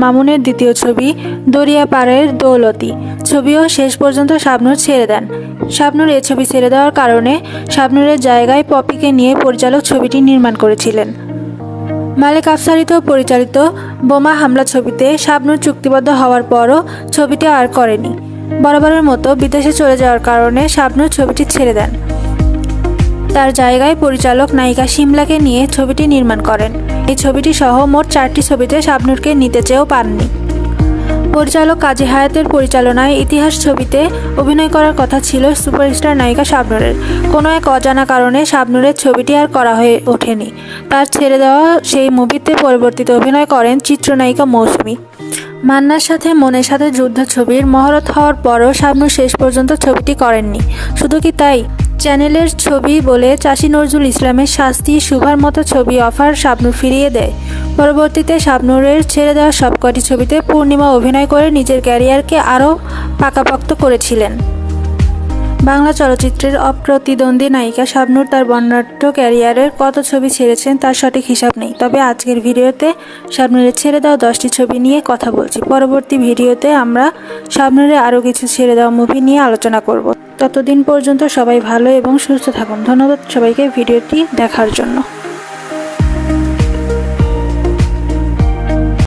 মামুনের দ্বিতীয় ছবি দরিয়াপাড়ের দৌলতি ছবিও শেষ পর্যন্ত শাবনূর ছেড়ে দেন। শাবনূর এই ছবি ছেড়ে দেওয়ার কারণে শাবনূরের জায়গায় পপিকে নিয়ে পরিচালক ছবিটি নির্মাণ করেছিলেন। মালেক আফসারিত পরিচালিত বোমা হামলা ছবিতে শাবনূর চুক্তিবদ্ধ হওয়ার পরও ছবিটি আর করেনি। বরাবরের মতো বিদেশে চলে যাওয়ার কারণে শাবনূর ছবিটি ছেড়ে দেন। তার জায়গায় পরিচালক নায়িকা শিমলাকে নিয়ে ছবিটি নির্মাণ করেন। এই ছবিটি সহ মোট 4টি ছবিতে শাবনূরকে নিতে চেয়েও পাননি। পরিচালক কাজী হায়াতের পরিচালনায় ইতিহাস ছবিতে অভিনয় করার কথা ছিল সুপারস্টার নায়িকা শাবনূরের। কোনো এক অজানা কারণে শাবনূরের ছবিটি আর করা হয়ে ওঠেনি। তার ছেড়ে দেওয়া সেই মুভিতে পরবর্তীতে অভিনয় করেন চিত্রনায়িকা মৌসুমী। মান্নার সাথে মনের সাথে যুদ্ধ ছবির মহরত হওয়ার পরও শাবনূর শেষ পর্যন্ত ছবিটি করেননি। শুধু কি তাই, চ্যানেলের ছবি বলে চাষী নজরুল ইসলামের শাস্তি শুভার মতো ছবি অফার শাবনূর ফিরিয়ে দেয়। পরবর্তীতে শাবনূরের ছেড়ে দেওয়া সবকটি ছবিতে পূর্ণিমা অভিনয় করে নিজের ক্যারিয়ারকে আরও পাকাপোক্ত করেছিলেন। বাংলা চলচ্চিত্রের অপ্রতিদ্বন্দ্বী নায়িকা শাবনূর তার বর্ণাঢ্য ক্যারিয়ারের কত ছবি ছেড়েছেন তার সঠিক হিসাব নেই। তবে আজকের ভিডিওতে শাবনূরের ছেড়ে দেওয়া 10টি ছবি নিয়ে কথা বলছি। পরবর্তী ভিডিওতে আমরা শাবনূরের আরও কিছু ছেড়ে দেওয়া মুভি নিয়ে আলোচনা করব। ততদিন পর্যন্ত সবাই ভালো এবং সুস্থ থাকুন। ধন্যবাদ সবাইকে ভিডিওটি দেখার জন্য।